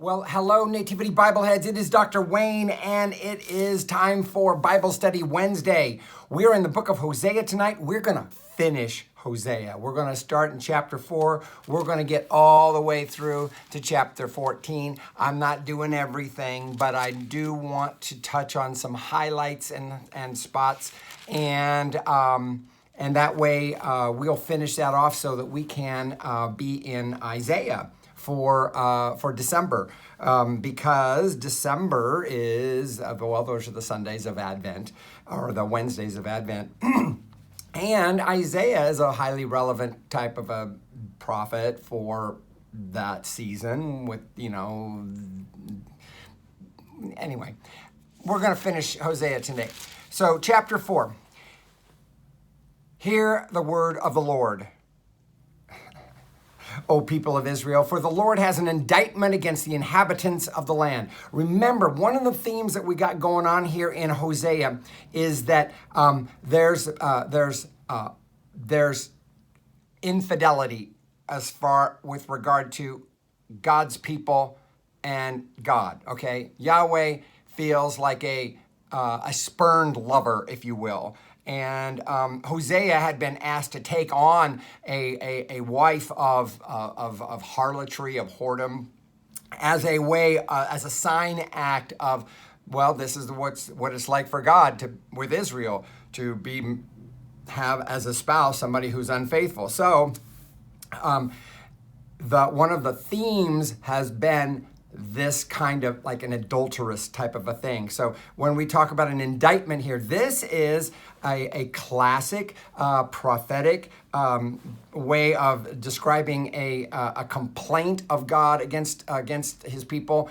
Well, hello, Nativity Bible Heads. It is Dr. Wayne, and it is time for Bible Study Wednesday. We're in the book of Hosea tonight. We're going to finish Hosea. We're going to start in chapter 4. We're going to get all the way through to chapter 14. I'm not doing everything, but I do want to touch on some highlights and spots, and that way we'll finish that off so that we can be in Isaiah for December, because December is, those are the Sundays of Advent, or the Wednesdays of Advent. And Isaiah is a highly relevant type of a prophet for that season with, anyway, we're going to finish Hosea today. So chapter 4, hear the word of the Lord. O people of Israel, for the Lord has an indictment against the inhabitants of the land. Remember, one of the themes that we got going on here in Hosea is that there's infidelity as far with regard to God's people and God. Okay, Yahweh feels like a spurned lover, if you will. And Hosea had been asked to take on a wife of harlotry, of whoredom, as a way, as a sign act of, well, this is what it's like for God with Israel to have as a spouse somebody who's unfaithful. So one of the themes has been this kind of like an adulterous type of a thing. So when we talk about an indictment here, this is a classic prophetic way of describing a complaint of God against his people.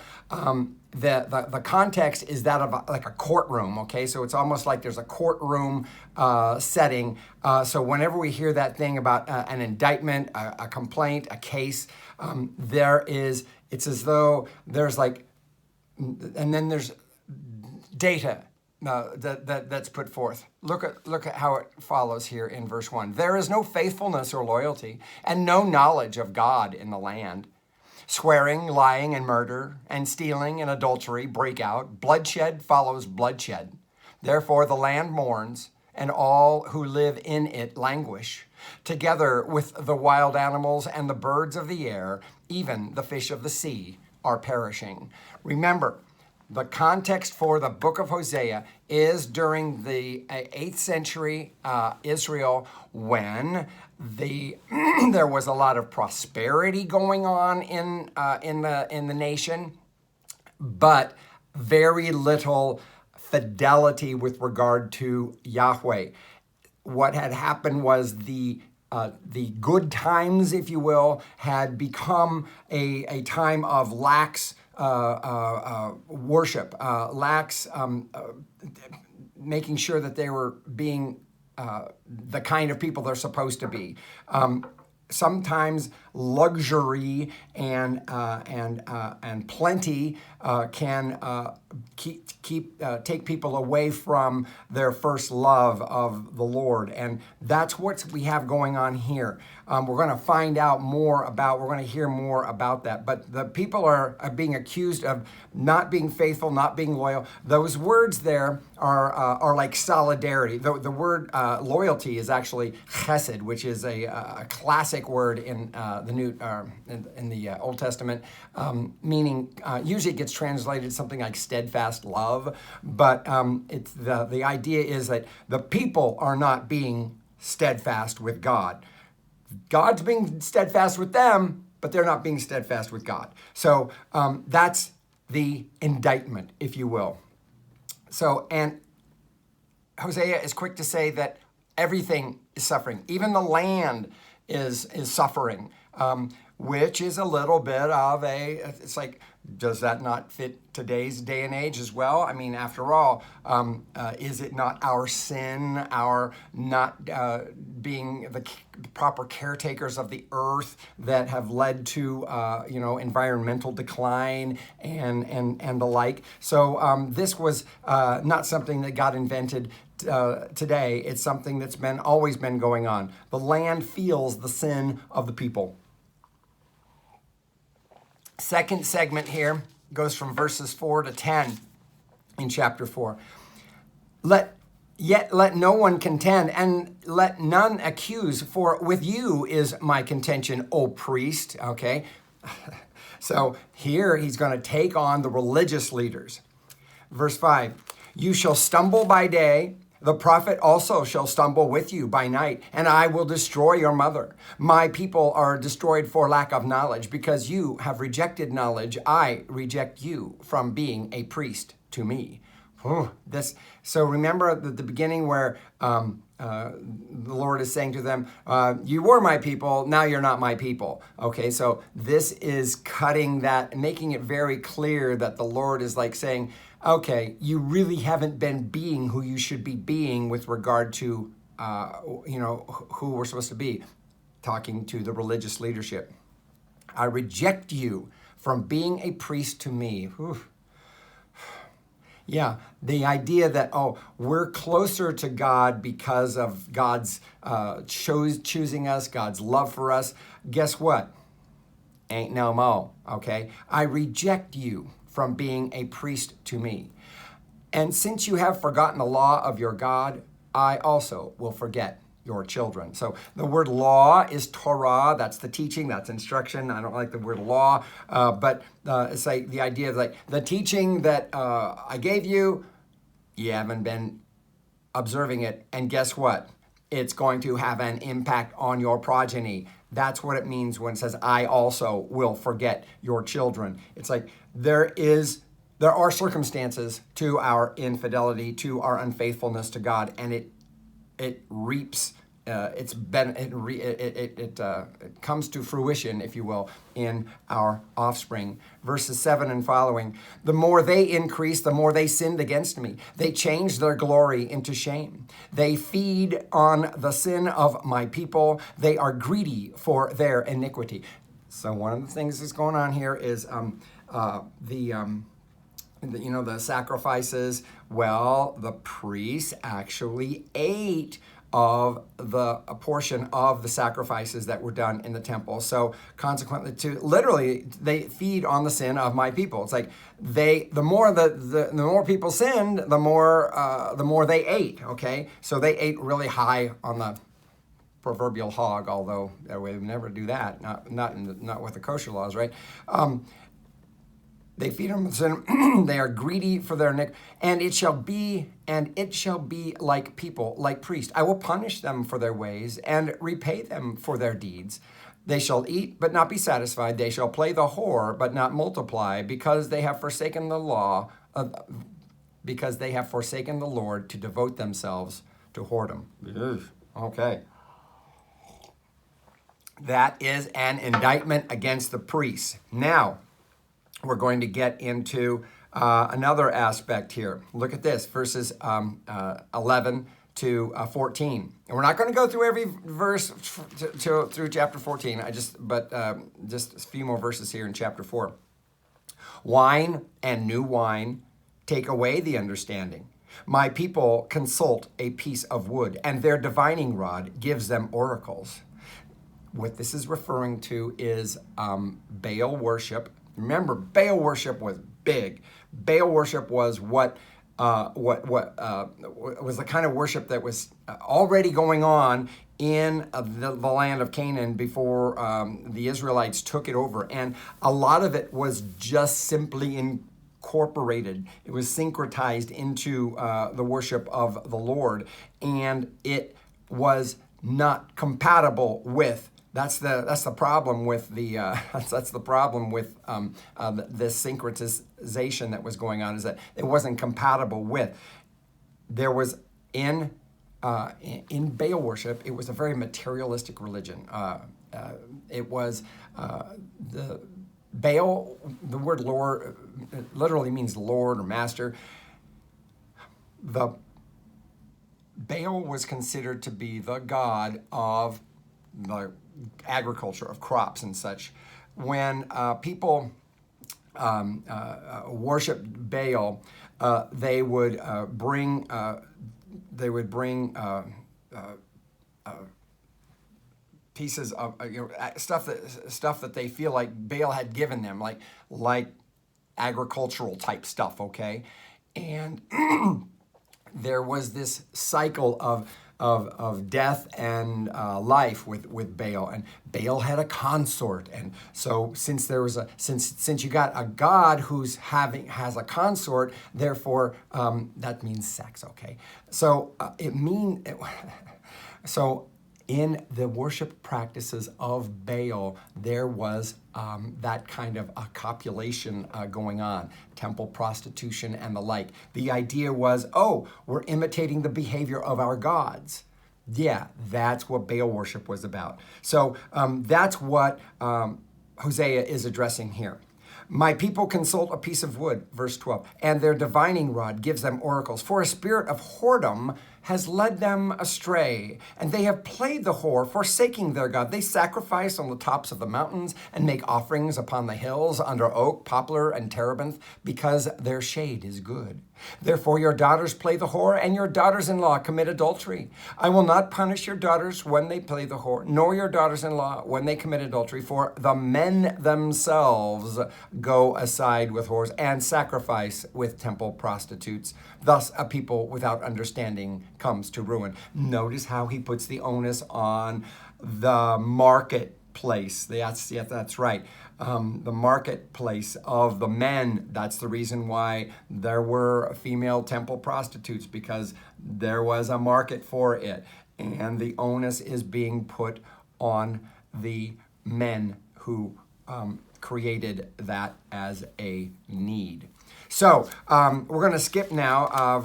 The context is that of like a courtroom, okay? So it's almost like there's a courtroom setting. So whenever we hear that thing about an indictment, a complaint, a case, it's as though there's and then there's data that's put forth. Look at how it follows here in verse 1. There is no faithfulness or loyalty, and no knowledge of God in the land. Swearing, lying, and murder, and stealing and adultery break out. Bloodshed follows bloodshed. Therefore the land mourns, and all who live in it languish. Together with the wild animals and the birds of the air, even the fish of the sea are perishing. Remember, the context for the book of Hosea is during the 8th century Israel, when there was a lot of prosperity going on in the nation, but very little fidelity with regard to Yahweh. What had happened was the good times, if you will, had become a time of lax worship, lax making sure that they were being the kind of people they're supposed to be. Sometimes luxury and plenty can take people away from their first love of the Lord, and that's what we have going on here. We're going to find out more about. We're going to hear more about that. But the people are being accused of not being faithful, not being loyal. Those words there are like solidarity. The word loyalty is actually chesed, which is a classic word in the Old Testament, meaning usually it gets translated something like steadfast love, but it's the idea is that the people are not being steadfast with God. God's being steadfast with them, but they're not being steadfast with God. So that's the indictment, if you will. So, and Hosea is quick to say that everything is suffering. Even the land is suffering, which is a little bit of it's like, does that not fit today's day and age as well? I mean, after all, is it not our sin, our not being the proper caretakers of the earth that have led to, environmental decline and the like? So this was not something that got invented today. It's something that's always been going on. The land feels the sin of the people. Second segment here goes from verses 4 to 10 in chapter 4. Yet let no one contend, and let none accuse, for with you is my contention, O priest. Okay? So here he's going to take on the religious leaders. Verse 5, you shall stumble by day, the prophet also shall stumble with you by night, and I will destroy your mother. My people are destroyed for lack of knowledge, because you have rejected knowledge. I reject you from being a priest to me. So remember at the beginning where the Lord is saying to them, you were my people, now you're not my people. Okay, so this is cutting that, making it very clear that the Lord is like saying, okay, you really haven't been being who you should be being with regard to, who we're supposed to be, talking to the religious leadership. I reject you from being a priest to me. Whew. Yeah, the idea that, we're closer to God because of God's choosing us, God's love for us. Guess what? Ain't no mo, okay? I reject you from being a priest to me. And since you have forgotten the law of your God, I also will forget your children. So the word law is Torah. That's the teaching, that's instruction. I don't like the word law, but it's like the idea of like the teaching that I gave you, you haven't been observing it. And guess what? It's going to have an impact on your progeny. That's what it means when it says, I also will forget your children. It's like there are circumstances to our infidelity, to our unfaithfulness to God, and it reaps. It comes to fruition, if you will, in our offspring. Verses 7 and following, the more they increased, the more they sinned against me. They changed their glory into shame. They feed on the sin of my people. They are greedy for their iniquity. So one of the things that's going on here is the sacrifices. Well, the priests actually ate of a portion of the sacrifices that were done in the temple. So consequently, they feed on the sin of my people. It's like the more people sinned, the more they ate. Okay, so they ate really high on the proverbial hog, although we would never do that. Not with the kosher laws, right? They feed on the sin. They are greedy for their iniquity. And it shall be like people, like priests. I will punish them for their ways and repay them for their deeds. They shall eat, but not be satisfied. They shall play the whore, but not multiply, because they have forsaken the law, because they have forsaken the Lord to devote themselves to whoredom. Okay. That is an indictment against the priests. Now, we're going to get into another aspect here. Look at this, verses 11 to 14. And we're not going to go through every verse through chapter 14. Just a few more verses here in chapter 4. Wine and new wine take away the understanding. My people consult a piece of wood, and their divining rod gives them oracles. What this is referring to is Baal worship. Remember, Baal worship was big. Baal worship was what was the kind of worship that was already going on in the land of Canaan before the Israelites took it over. And a lot of it was just simply incorporated. It was syncretized into the worship of the Lord. And it was not compatible with. That's the problem with that's the problem with this syncretization that was going on, is that it wasn't compatible with. There was in Baal worship, it was a very materialistic religion. It was the Baal. The word Lord literally means Lord or master. The Baal was considered to be the god of the agriculture, of crops and such. When people worshiped Baal, they would bring pieces of stuff that they feel like Baal had given them, like agricultural type stuff. Okay, and there was this cycle of death and life with Baal, and Baal had a consort, and so since you got a god who's has a consort, therefore that means sex. Okay, so so in the worship practices of Baal, there was that kind of a copulation going on, temple prostitution and the like. The idea was, oh, we're imitating the behavior of our gods. Yeah, that's what Baal worship was about. So that's what Hosea is addressing here. My people consult a piece of wood, verse 12, and their divining rod gives them oracles. For a spirit of whoredom has led them astray, and they have played the whore, forsaking their God. They sacrifice on the tops of the mountains and make offerings upon the hills under oak, poplar, and terebinth, because their shade is good. Therefore your daughters play the whore, and your daughters-in-law commit adultery. I will not punish your daughters when they play the whore, nor your daughters-in-law when they commit adultery, for the men themselves go aside with whores and sacrifice with temple prostitutes. Thus a people without understanding comes to ruin. Notice how he puts the onus on the marketplace. That's right. The marketplace of the men. That's the reason why there were female temple prostitutes, because there was a market for it. And the onus is being put on the men who created that as a need. So we're going to skip now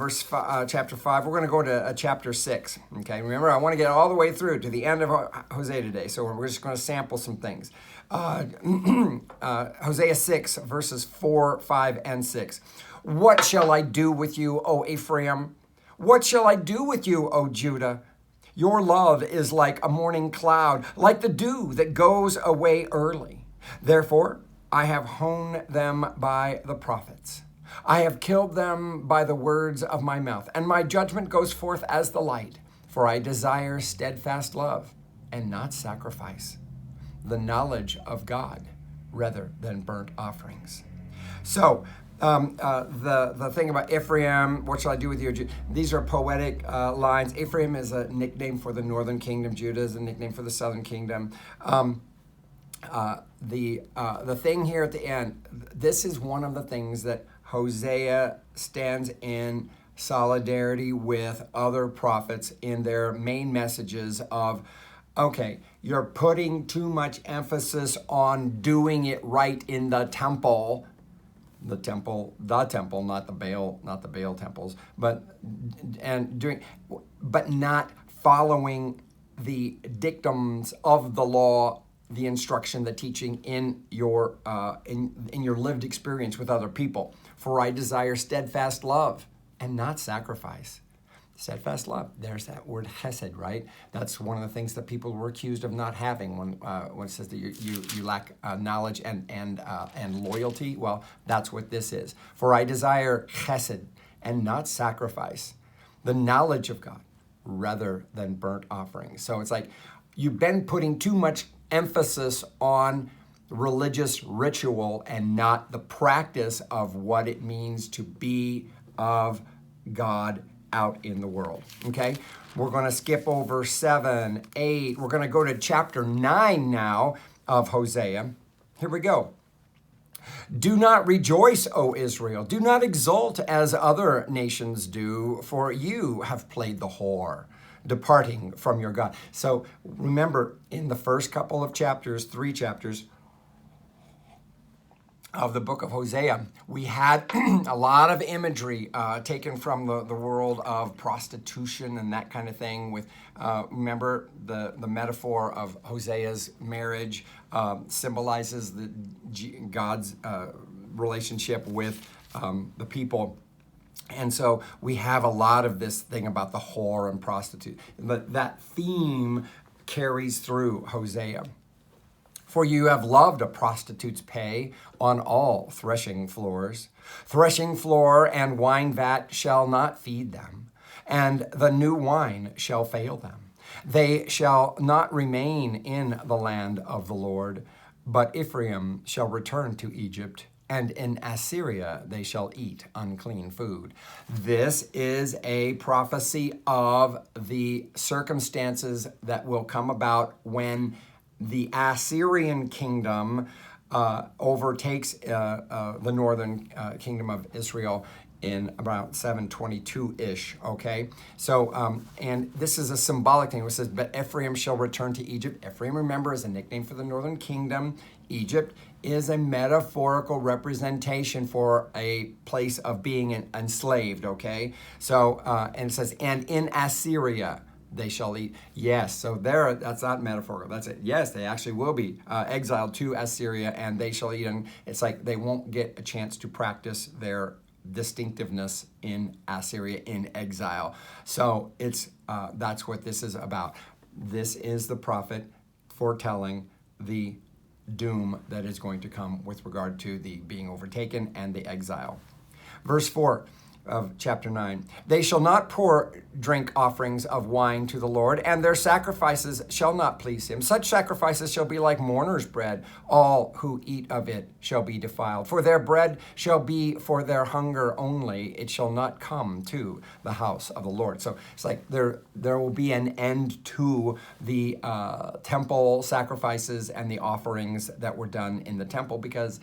chapter 5. We're going to go to chapter 6. Okay, remember, I want to get all the way through to the end of Hosea today, so we're just going to sample some things. Hosea 6, verses 4, 5, and 6. What shall I do with you, O Ephraim? What shall I do with you, O Judah? Your love is like a morning cloud, like the dew that goes away early. Therefore, I have honed them by the prophets. I have killed them by the words of my mouth, and my judgment goes forth as the light. For I desire steadfast love and not sacrifice, the knowledge of God rather than burnt offerings. So the thing about Ephraim, what shall I do with you? These are poetic lines. Ephraim is a nickname for the northern kingdom. Judah is a nickname for the southern kingdom. The thing here at the end, this is one of the things that Hosea stands in solidarity with other prophets in their main messages of, okay, you're putting too much emphasis on doing it right in the temple, not the Baal temples, but not following the dictums of the law, the instruction, the teaching in your lived experience with other people. For I desire steadfast love and not sacrifice. Steadfast love. There's that word chesed, right? That's one of the things that people were accused of not having when it says that you lack knowledge and loyalty. Well, that's what this is. For I desire chesed and not sacrifice, the knowledge of God rather than burnt offerings. So it's like you've been putting too much emphasis on religious ritual and not the practice of what it means to be of God out in the world. Okay, we're going to skip over 7, 8. We're going to go to chapter 9 now of Hosea. Here we go. Do not rejoice, O Israel. Do not exult as other nations do, for you have played the whore, departing from your God. So remember, in the first couple of chapters, 3 chapters of the book of Hosea, we had a lot of imagery taken from the world of prostitution and that kind of thing. With remember the metaphor of Hosea's marriage symbolizes God's relationship with the people. And so we have a lot of this thing about the whore and prostitute. But that theme carries through Hosea. For you have loved a prostitute's pay on all threshing floors. Threshing floor and wine vat shall not feed them, and the new wine shall fail them. They shall not remain in the land of the Lord, but Ephraim shall return to Egypt, and in Assyria they shall eat unclean food. This is a prophecy of the circumstances that will come about when the Assyrian kingdom overtakes the northern kingdom of Israel in about 722-ish, okay? So, and this is a symbolic thing. It says, but Ephraim shall return to Egypt. Ephraim, remember, is a nickname for the northern kingdom. Egypt is a metaphorical representation for a place of being enslaved, okay? So, and it says, and in Assyria they shall eat. Yes, so there, that's not metaphorical. That's it. Yes, they actually will be exiled to Assyria, and they shall eat. And it's like they won't get a chance to practice their distinctiveness in Assyria in exile. So it's that's what this is about. This is the prophet foretelling the doom that is going to come with regard to the being overtaken and the exile. Verse 4 of chapter 9. They shall not pour drink offerings of wine to the Lord, and their sacrifices shall not please him. Such sacrifices shall be like mourner's bread. All who eat of it shall be defiled. For their bread shall be for their hunger only. It shall not come to the house of the Lord. So it's like there will be an end to the temple sacrifices and the offerings that were done in the temple, because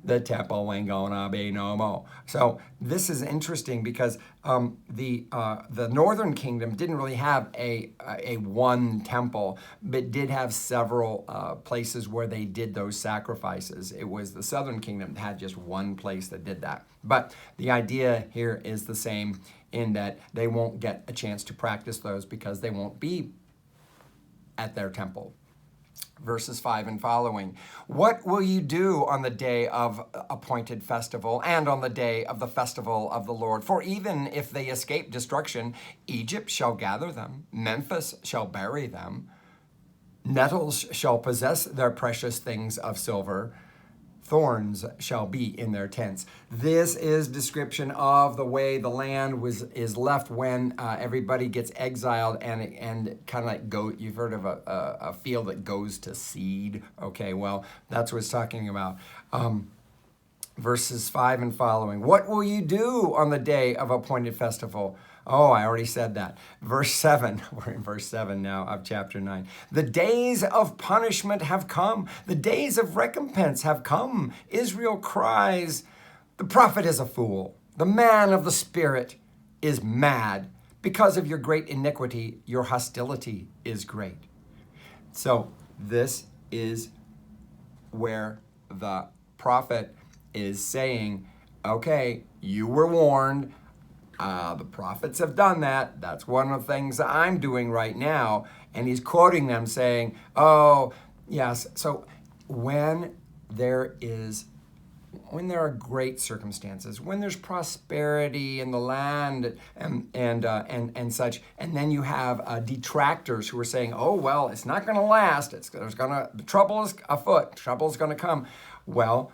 the temple ain't gonna be no more. So this is interesting because the northern kingdom didn't really have a one temple, but did have several places where they did those sacrifices. It was the southern kingdom that had just one place that did that. But the idea here is the same, in that they won't get a chance to practice those because they won't be at their temple. Verses 5 and following. What will you do on the day of appointed festival and on the day of the festival of the Lord? For even if they escape destruction, Egypt shall gather them, Memphis shall bury them, nettles shall possess their precious things of silver, thorns shall be in their tents. This is description of the way the land is left when everybody gets exiled, and kind of like you've heard of a field that goes to seed. Okay, well, that's what it's talking about. Verses 5 and following. What will you do on the day of appointed festival? Oh, I already said that. Verse 7, we're in verse 7 now of chapter 9. The days of punishment have come. The days of recompense have come. Israel cries, the prophet is a fool. The man of the spirit is mad. Because of your great iniquity, your hostility is great. So this is where the prophet is saying, okay, you were warned. The prophets have done that. That's one of the things that I'm doing right now. And he's quoting them saying, oh, yes. So when there are great circumstances, when there's prosperity in the land and such, and then you have detractors who are saying, oh, well, it's not going to last. The trouble is afoot. Trouble is going to come. Well,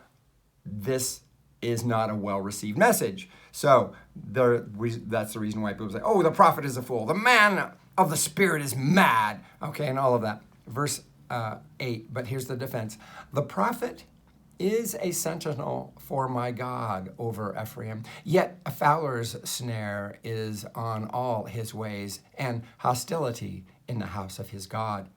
this is not a well-received message. So that's the reason why people say, oh, the prophet is a fool. The man of the spirit is mad. Okay, and all of that. Verse 8, but here's the defense. The prophet is a sentinel for my God over Ephraim. Yet a fowler's snare is on all his ways, and hostility in the house of his God.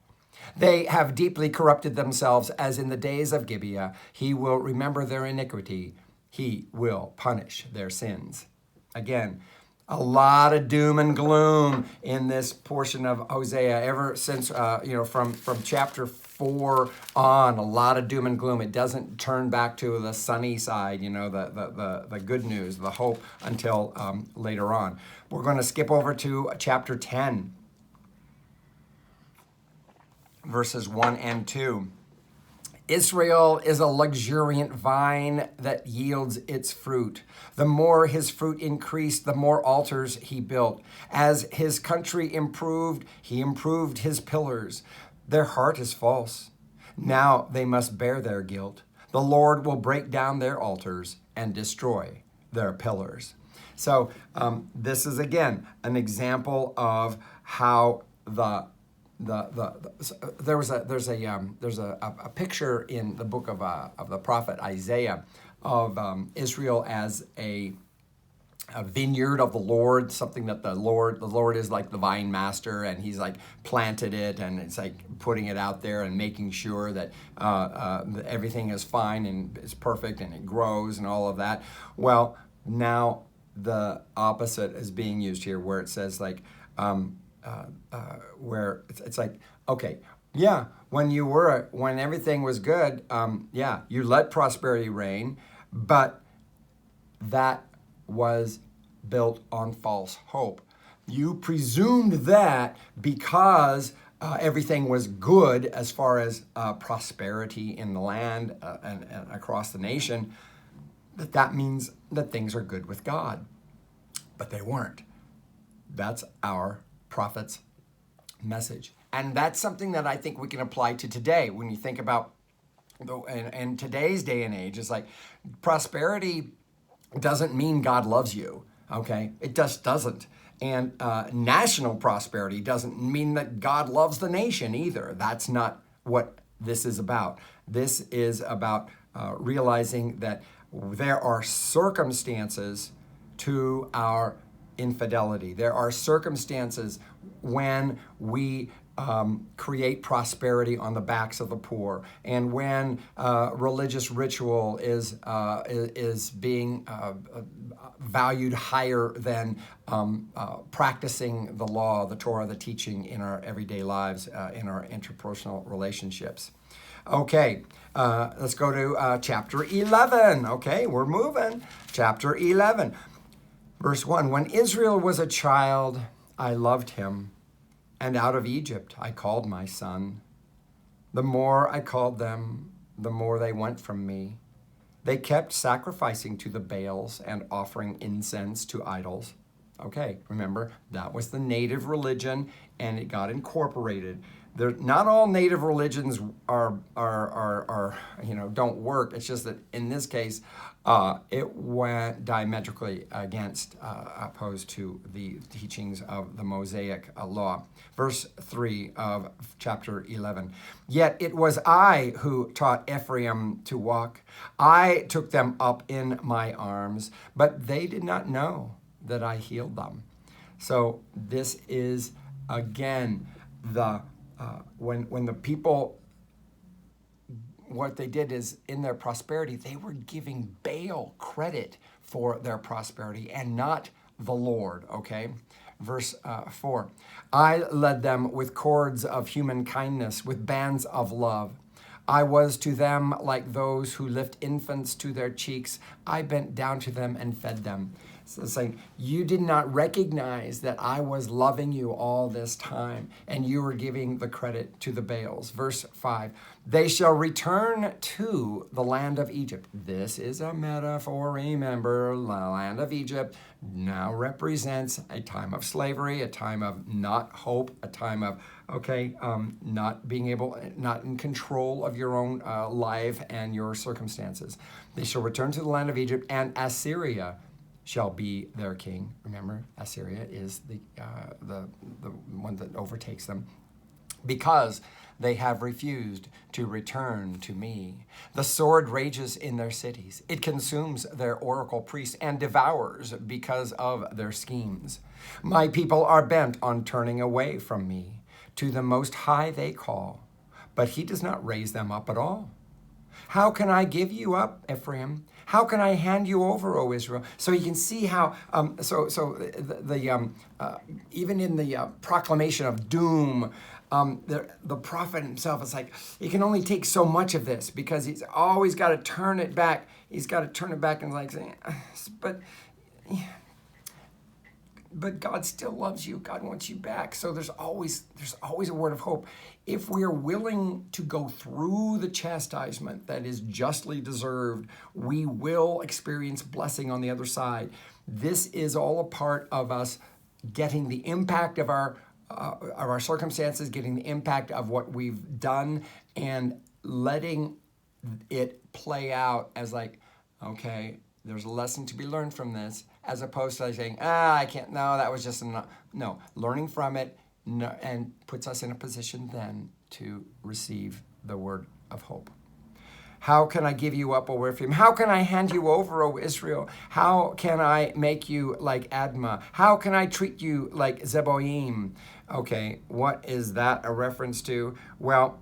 They have deeply corrupted themselves as in the days of Gibeah. He will remember their iniquity. He will punish their sins. Again, a lot of doom and gloom in this portion of Hosea. Ever since, from chapter 4 on, a lot of doom and gloom. It doesn't turn back to the sunny side, the good news, the hope, until later on. We're going to skip over to chapter 10, verses 1 and 2. Israel is a luxuriant vine that yields its fruit. The more his fruit increased, the more altars he built. As his country improved, he improved his pillars. Their heart is false. Now they must bear their guilt. The Lord will break down their altars and destroy their pillars. So this is, again, an example of how the there's a picture in the book of the prophet Isaiah of Israel as a vineyard of the Lord, something that the Lord is like the vine master, and he's like planted it, and it's like putting it out there and making sure that everything is fine and is perfect and it grows and all of that. Well, now the opposite is being used here, where it says like, where it's like, okay, yeah, when everything was good, yeah, you let prosperity reign, but that was built on false hope. You presumed that because everything was good as far as prosperity in the land and across the nation, that means that things are good with God. But they weren't. That's our prophet's message. And that's something that I think we can apply to today. When you think about, in today's day and age, it's like prosperity doesn't mean God loves you, okay? It just doesn't. And national prosperity doesn't mean that God loves the nation either. That's not what this is about. This is about realizing that there are circumstances to our infidelity. There are circumstances when we create prosperity on the backs of the poor, and when religious ritual is being valued higher than practicing the law, the Torah, the teaching in our everyday lives, in our interpersonal relationships. Okay, let's go to chapter 11. Okay, we're moving. Chapter 11, verse 1. When Israel was a child, I loved him, and out of Egypt I called my son. The more I called them, the more they went from me. They kept sacrificing to the Baals and offering incense to idols. Okay, remember, that was the native religion, and it got incorporated. Not all native religions are don't work. It's just that in this case, it went diametrically opposed to the teachings of the Mosaic law. Verse 3 of chapter 11. Yet it was I who taught Ephraim to walk. I took them up in my arms, but they did not know that I healed them. So this is, again, when the people, what they did is, in their prosperity, they were giving Baal credit for their prosperity and not the Lord, okay? Verse 4, I led them with cords of human kindness, with bands of love. I was to them like those who lift infants to their cheeks. I bent down to them and fed them. So it's like, you did not recognize that I was loving you all this time, and you were giving the credit to the Baals. Verse 5, they shall return to the land of Egypt. This is a metaphor, remember. The land of Egypt now represents a time of slavery, a time of not hope, a time of, not being able, not in control of your own life and your circumstances. They shall return to the land of Egypt, and Assyria shall be their king. Remember, Assyria is the one that overtakes them, because they have refused to return to me. The sword rages in their cities. It consumes their oracle priests and devours because of their schemes. My people are bent on turning away from me. To the Most High they call, but he does not raise them up at all. How can I give you up, Ephraim? How can I hand you over, O Israel? So you can see how, even in the proclamation of doom, the prophet himself is like, he can only take so much of this, because he's always got to turn it back. He's got to turn it back and like saying, but God still loves you. God wants you back. So there's always a word of hope. If we are willing to go through the chastisement that is justly deserved, we will experience blessing on the other side. This is all a part of us getting the impact of our circumstances, getting the impact of what we've done, and letting it play out as like, okay, there's a lesson to be learned from this, as opposed to saying, I can't, no, that was just enough. No, learning from it and puts us in a position then to receive the word of hope. How can I give you up, O Ephraim? How can I hand you over, O Israel? How can I make you like Admah? How can I treat you like Zeboim? Okay, what is that a reference to? Well,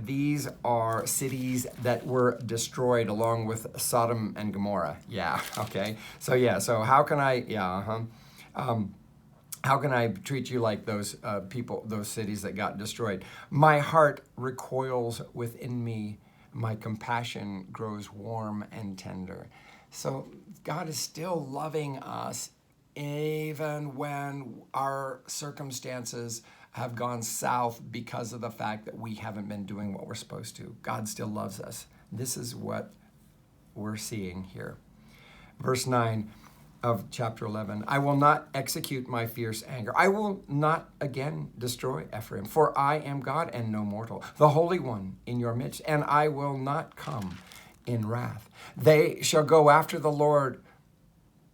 these are cities that were destroyed along with Sodom and Gomorrah. Yeah, okay. So how can I, how can I treat you like those people, those cities that got destroyed? My heart recoils within me. My compassion grows warm and tender. So God is still loving us even when our circumstances have gone south because of the fact that we haven't been doing what we're supposed to. God still loves us. This is what we're seeing here. Verse 9 of chapter 11, I will not execute my fierce anger. I will not again destroy Ephraim, for I am God and no mortal, the Holy One in your midst, and I will not come in wrath. They shall go after the Lord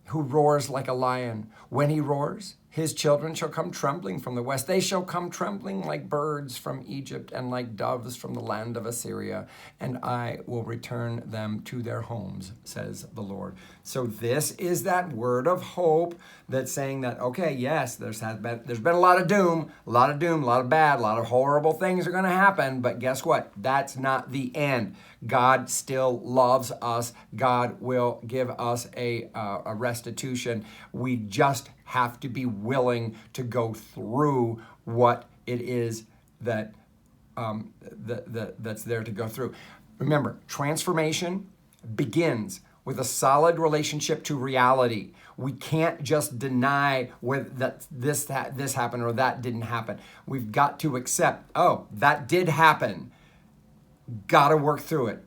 who roars like a lion. When he roars, his children shall come trembling from the west. They shall come trembling like birds from Egypt and like doves from the land of Assyria, and I will return them to their homes, says the Lord. So this is that word of hope that's saying that, okay, yes, there's been a lot of doom, a lot of bad, a lot of horrible things are going to happen, but guess what? That's not the end. God still loves us. God will give us a restitution. We just have to be willing to go through what it is that that's there to go through. Remember, transformation begins with a solid relationship to reality. We can't just deny that this happened or that didn't happen. We've got to accept, oh, that did happen. Got to work through it.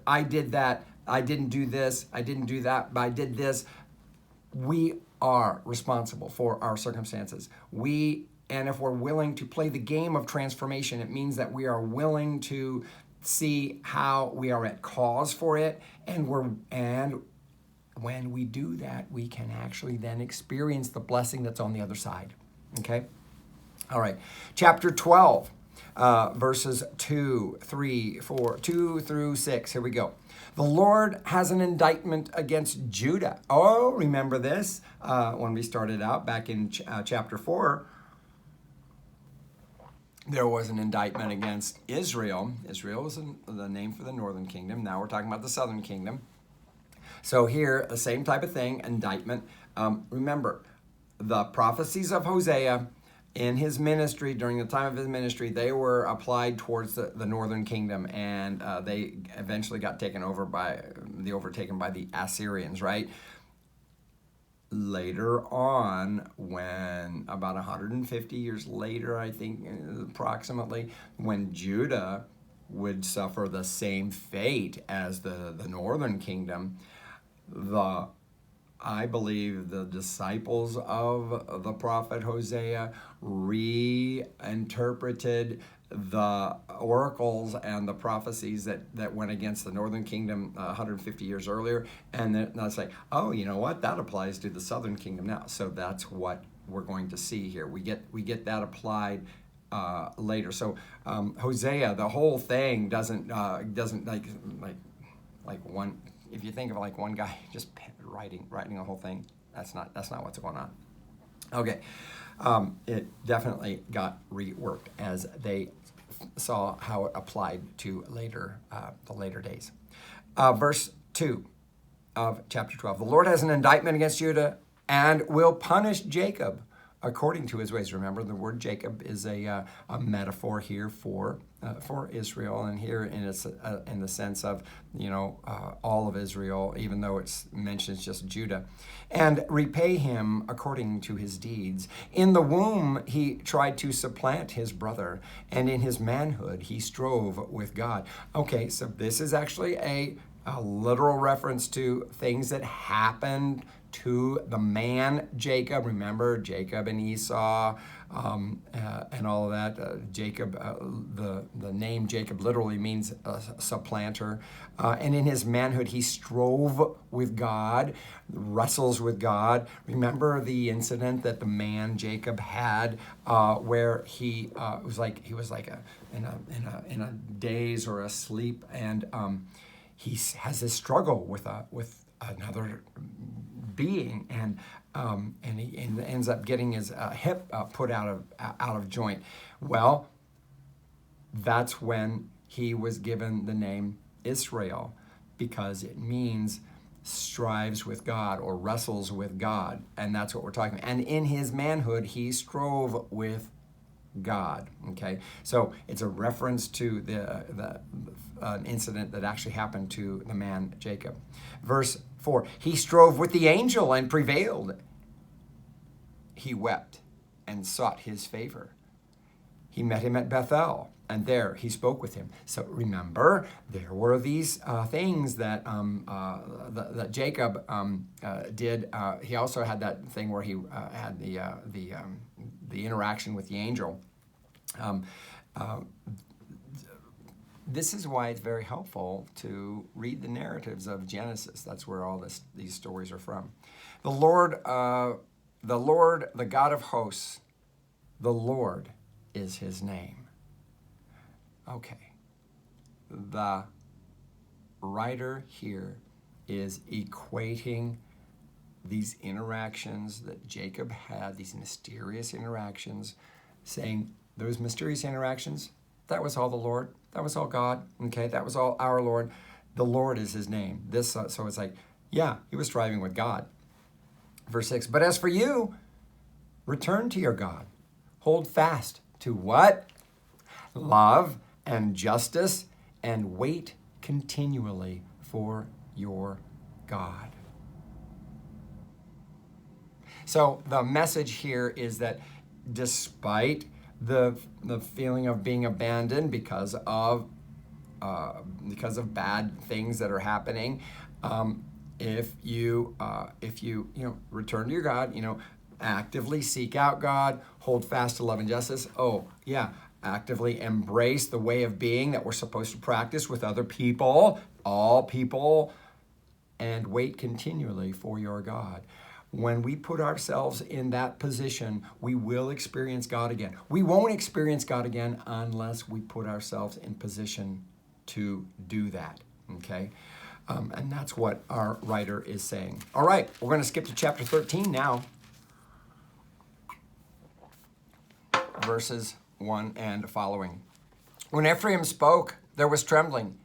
I did that. I didn't do this. I didn't do that, but I did this. We are responsible for our circumstances. And if we're willing to play the game of transformation, it means that we are willing to see how we are at cause for it, and when we do that, we can actually then experience the blessing that's on the other side. Okay? All right. Chapter 12, verses 2 through 6. Here we go. The Lord has an indictment against Judah. Oh, remember this? When we started out back in chapter 4, there was an indictment against Israel. Israel was the name for the northern kingdom. Now we're talking about the southern kingdom. So here, the same type of thing, indictment. Remember, the prophecies of Hosea in his ministry, during the time of his ministry, they were applied towards the northern kingdom, and they eventually got overtaken by the Assyrians, right? Later on, when about 150 years later, I think approximately, when Judah would suffer the same fate as the northern kingdom, I believe the disciples of the prophet Hosea reinterpreted the oracles and the prophecies that went against the northern kingdom 150 years earlier, and then it's like, oh, you know what? That applies to the southern kingdom now. So that's what we're going to see here. We get that applied later. So Hosea, the whole thing doesn't like one. If you think of like one guy just writing the whole thing, that's not what's going on. Okay, it definitely got reworked as they saw how it applied to the later days. Verse 2 of chapter 12. The Lord has an indictment against Judah and will punish Jacob according to his ways. Remember, the word Jacob is a metaphor here for Israel, and here in the sense of, all of Israel, even though it mentions just Judah, and repay him according to his deeds. In the womb he tried to supplant his brother, and in his manhood he strove with God. Okay, so this is actually a a literal reference to things that happened to the man Jacob. Remember Jacob and Esau, and all of that. Jacob, the name Jacob literally means supplanter. And in his manhood, he strove with God, wrestles with God. Remember the incident that the man Jacob had, where he was like in a daze or a sleep, and he has this struggle with another being, and he ends up getting his hip put out of joint. Well, that's when he was given the name Israel, because it means strives with God or wrestles with God, and that's what we're talking about. And in his manhood, he strove with God. Okay, so it's a reference to the incident that actually happened to the man Jacob. Verse 4, he strove with the angel and prevailed. He wept and sought his favor. He met him at Bethel, and there he spoke with him. So remember, there were these things that that Jacob did. He also had that thing where he had the interaction with the angel. This is why it's very helpful to read the narratives of Genesis. That's where all these stories are from. The Lord, the God of hosts, the Lord is his name. Okay. The writer here is equating these interactions that Jacob had, these mysterious interactions, saying those mysterious interactions, that was all the Lord. That was all God. Okay, that was all our Lord. The Lord is his name. So it's like, yeah, he was striving with God. Verse 6, but as for you, return to your God. Hold fast to what? Love and justice, and wait continually for your God. So the message here is that despite the feeling of being abandoned because of bad things that are happening, if you return to your God, actively seek out God, hold fast to love and justice. Oh yeah, actively embrace the way of being that we're supposed to practice with other people, all people, and wait continually for your God. When we put ourselves in that position, we will experience God again. We won't experience God again unless we put ourselves in position to do that, okay? And that's what our writer is saying. All right, we're going to skip to chapter 13 now. Verses 1 and following. When Ephraim spoke, there was trembling.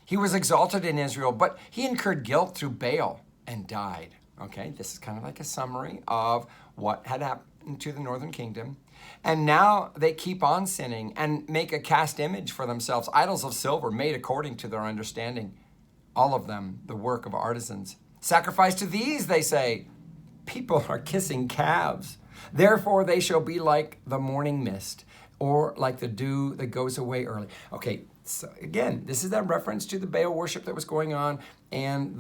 He was exalted in Israel, but he incurred guilt through Baal and died. Okay, this is kind of like a summary of what had happened to the northern kingdom. And now they keep on sinning and make a cast image for themselves, idols of silver made according to their understanding. All of them, the work of artisans. Sacrifice to these, they say. People are kissing calves. Therefore they shall be like the morning mist, or like the dew that goes away early. Okay, so again, this is that reference to the Baal worship that was going on, and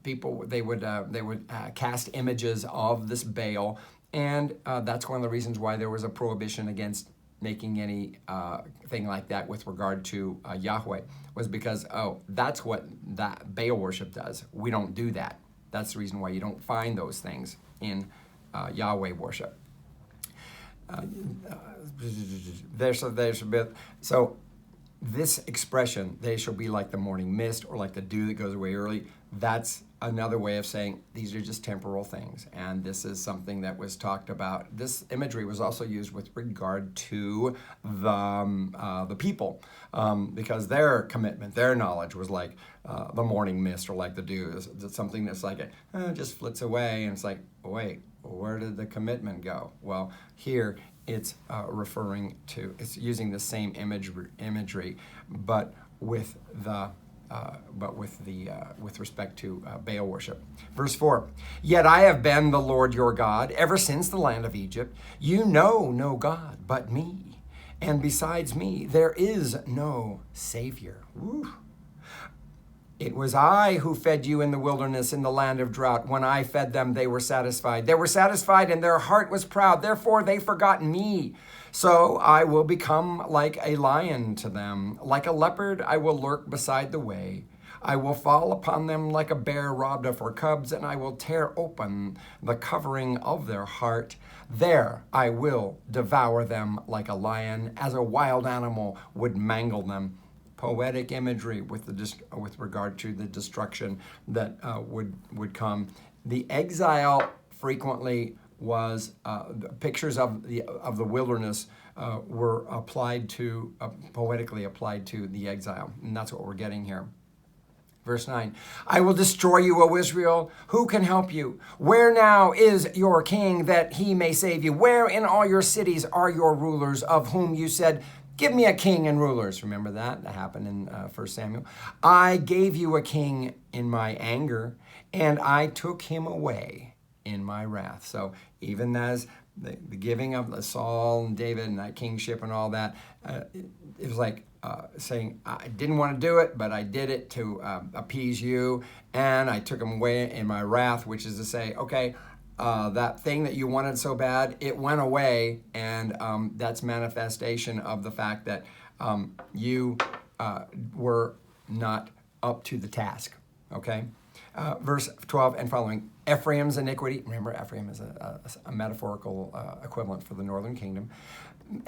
people they would cast images of this Baal, and that's one of the reasons why there was a prohibition against making any thing like that with regard to Yahweh, was because that's what that Baal worship does. We don't do that. That's the reason why you don't find those things in Yahweh worship. So this expression, they shall be like the morning mist or like the dew that goes away early, that's another way of saying these are just temporal things. And this is something that was talked about. This imagery was also used with regard to the people, because their commitment, their knowledge was like the morning mist or like the dew. It's something that's like it just flits away, and it's like, wait, where did the commitment go? Well, here it's referring to, it's using the same imagery, but with respect to Baal worship. Verse 4, yet I have been the Lord your God ever since the land of Egypt. You know no God but me, and besides me there is no Savior. Woo. It was I who fed you in the wilderness in the land of drought. When I fed them, they were satisfied. They were satisfied and their heart was proud. Therefore, they forgot me. So I will become like a lion to them. Like a leopard, I will lurk beside the way. I will fall upon them like a bear robbed of her cubs, and I will tear open the covering of their heart. There I will devour them like a lion, as a wild animal would mangle them. Poetic imagery with regard to the destruction that would come. The exile frequently was pictures of the wilderness were applied to poetically applied to the exile, and that's what we're getting here. Verse 9, I will destroy you, O Israel. Who can help you? Where now is your king that he may save you? Where in all your cities are your rulers, of whom you said, give me a king and rulers? Remember that? That happened in 1 Samuel. I gave you a king in my anger, and I took him away in my wrath. So even as the giving of Saul and David and that kingship and all that, it was like saying, I didn't want to do it, but I did it to appease you, and I took him away in my wrath, which is to say, okay, that thing that you wanted so bad, it went away, and that's manifestation of the fact that you were not up to the task, okay? Verse 12 and following, Ephraim's iniquity, remember Ephraim is a metaphorical equivalent for the northern kingdom.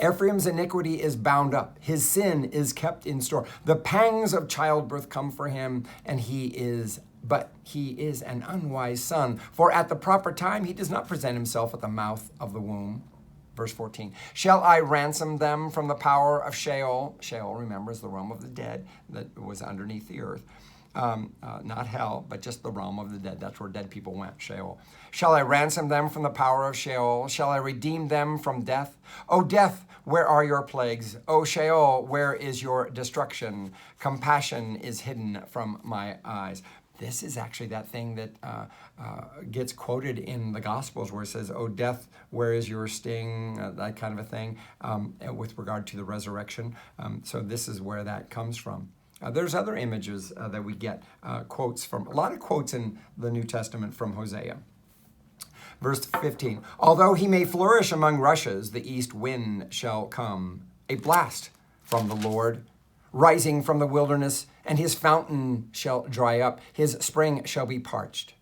Ephraim's iniquity is bound up. His sin is kept in store. The pangs of childbirth come for him, and he is an unwise son. For at the proper time, he does not present himself at the mouth of the womb. Verse 14, shall I ransom them from the power of Sheol? Sheol, remember, is the realm of the dead that was underneath the earth. Not hell, but just the realm of the dead. That's where dead people went, Sheol. Shall I ransom them from the power of Sheol? Shall I redeem them from death? O death, where are your plagues? O Sheol, where is your destruction? Compassion is hidden from my eyes. This is actually that thing that gets quoted in the Gospels where it says, oh, death, where is your sting? That kind of a thing with regard to the resurrection. So this is where that comes from. There's other images that we get quotes from, a lot of quotes in the New Testament from Hosea. Verse 15, although he may flourish among rushes, the east wind shall come, a blast from the Lord, rising from the wilderness, and his fountain shall dry up, his spring shall be parched.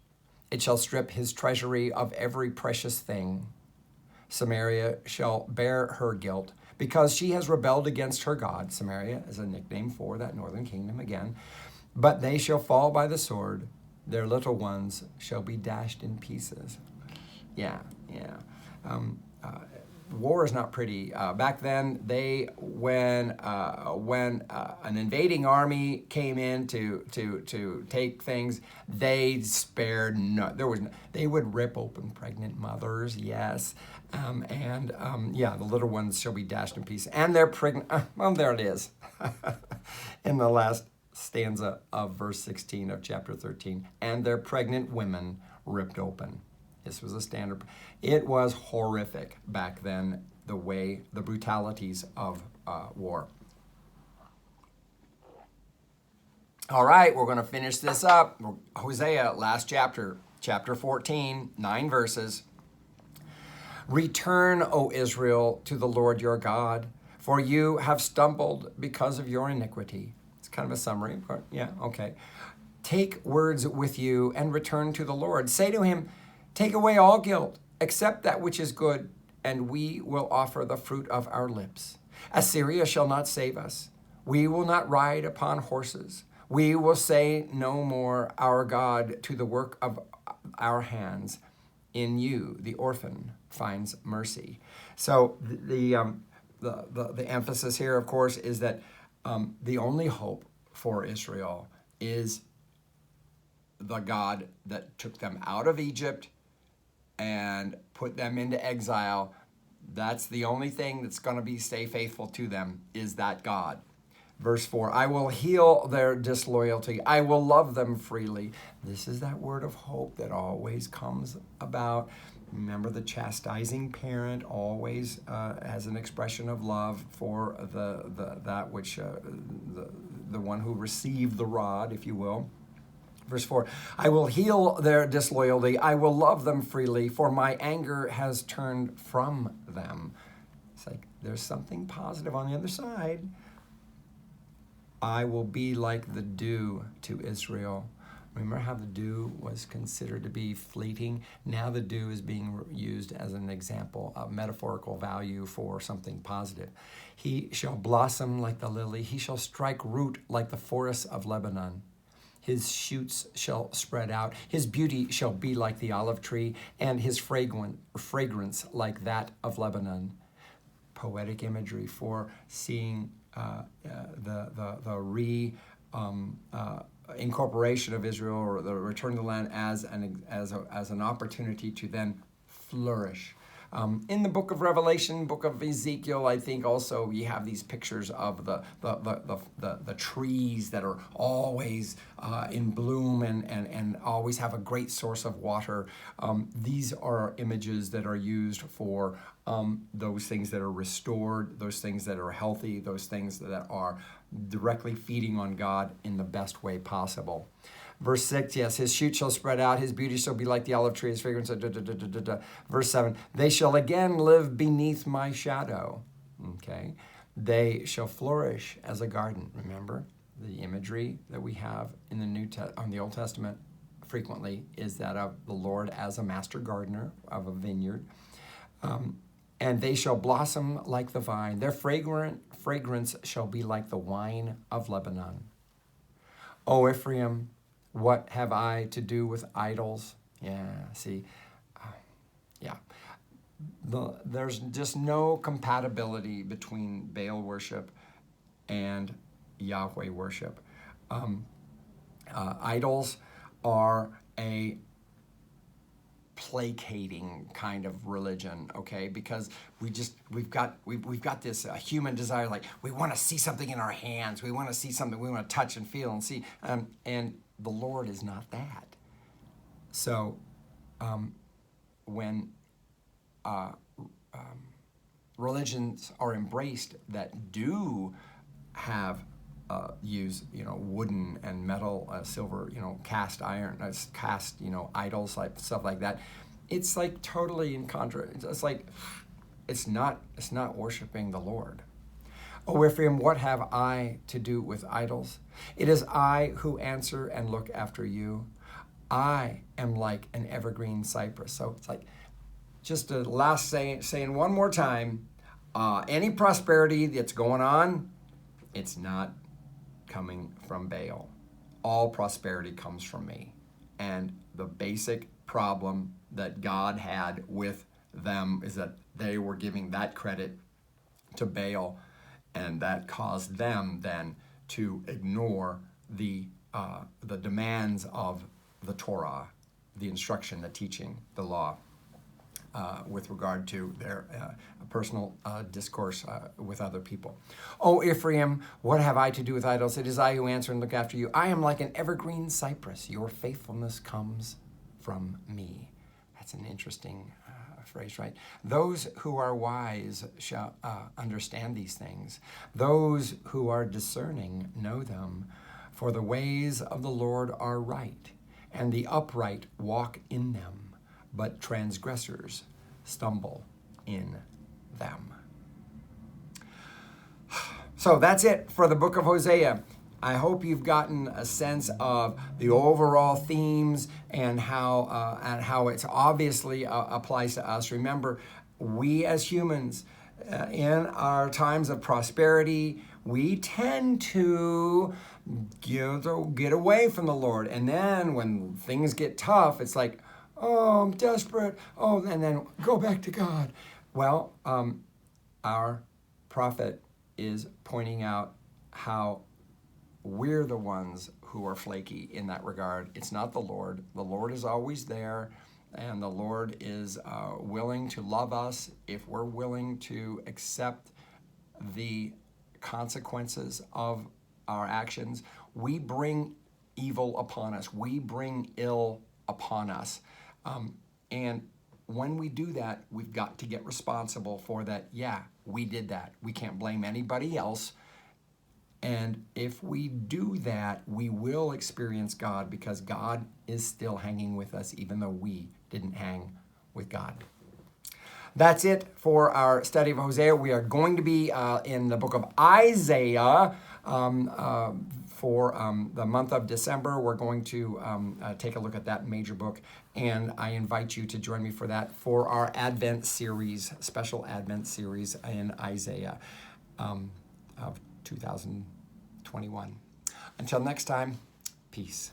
It shall strip his treasury of every precious thing. Samaria shall bear her guilt, because she has rebelled against her God. Samaria is a nickname for that northern kingdom again. But they shall fall by the sword. Their little ones shall be dashed in pieces. Yeah. War is not pretty. Back then, when an invading army came in to take things, they spared no. They would rip open pregnant mothers. Yes. The little ones shall be dashed in pieces. And they're pregnant. There it is. In the last stanza of verse 16 of chapter 13. And their pregnant women ripped open. This was a standard. It was horrific back then, the brutalities of war. All right, we're going to finish this up. Hosea, last chapter, chapter 14, 9 verses. Return, O Israel, to the Lord your God, for you have stumbled because of your iniquity. It's kind of a summary, but yeah, okay. Take words with you and return to the Lord. Say to him, take away all guilt, accept that which is good, and we will offer the fruit of our lips. Assyria shall not save us. We will not ride upon horses. We will say no more, our God, to the work of our hands. In you, the orphan finds mercy. So the emphasis here, of course, is that the only hope for Israel is the God that took them out of Egypt and put them into exile. That's the only thing that's going to stay faithful to them, is that God. Verse 4, I will heal their disloyalty. I will love them freely. This is that word of hope that always comes about. Remember, the chastising parent always has an expression of love for the one who received the rod, if you will. Verse 4, I will heal their disloyalty. I will love them freely, for my anger has turned from them. It's like there's something positive on the other side. I will be like the dew to Israel. Remember how the dew was considered to be fleeting? Now the dew is being used as an example, a metaphorical value for something positive. He shall blossom like the lily. He shall strike root like the forests of Lebanon. His shoots shall spread out. His beauty shall be like the olive tree, and his fragrance like that of Lebanon. Poetic imagery for seeing the incorporation of Israel, or the return to the land, as an opportunity to then flourish. In the book of Revelation, book of Ezekiel, I think also you have these pictures of the trees that are always in bloom and always have a great source of water. These are images that are used for those things that are restored, those things that are healthy, those things that are directly feeding on God in the best way possible. Verse 6, yes, his shoot shall spread out, his beauty shall be like the olive tree, his fragrance. Verse 7, they shall again live beneath my shadow. Okay, they shall flourish as a garden. Remember, the imagery that we have in the Old Testament frequently is that of the Lord as a master gardener of a vineyard. And they shall blossom like the vine. Their fragrance shall be like the wine of Lebanon. O Ephraim, what have I to do with idols? Yeah, see, there's just no compatibility between Baal worship and Yahweh worship. Idols are a placating kind of religion, okay? Because we've got this human desire, like we want to see something in our hands, we want to see something, we want to touch and feel and see, and the Lord is not that. So when religions are embraced that do have use wooden and metal, silver, cast iron, cast idols, like stuff like that, it's like totally in contra. It's like it's not worshiping the Lord. O Ephraim, what have I to do with idols? It is I who answer and look after you. I am like an evergreen cypress. So it's like, just a last saying one more time, any prosperity that's going on, it's not coming from Baal. All prosperity comes from me. And the basic problem that God had with them is that they were giving that credit to Baal, and that caused them then to ignore the demands of the Torah, the instruction, the teaching, the law, with regard to their personal discourse with other people. O Ephraim, what have I to do with idols? It is I who answer and look after you. I am like an evergreen cypress. Your faithfulness comes from me. That's an interesting phrase, right? Those who are wise shall understand these things. Those who are discerning know them. For the ways of the Lord are right, and the upright walk in them, but transgressors stumble in them. So that's it for the book of Hosea. I hope you've gotten a sense of the overall themes and how it obviously applies to us. Remember, we as humans, in our times of prosperity, we tend to get away from the Lord. And then when things get tough, it's like, oh, I'm desperate. Oh, and then go back to God. Well, our prophet is pointing out how we're the ones who are flaky in that regard. It's not the Lord. The Lord is always there, and the Lord is willing to love us if we're willing to accept the consequences of our actions. We bring evil upon us. We bring ill upon us. And when we do that, we've got to get responsible for that. Yeah, we did that. We can't blame anybody else. And if we do that, we will experience God because God is still hanging with us, even though we didn't hang with God. That's it for our study of Hosea. We are going to be in the book of Isaiah for the month of December. We're going to take a look at that major book, and I invite you to join me for that for our Advent series, special Advent series in Isaiah of 2021. Until next time, peace.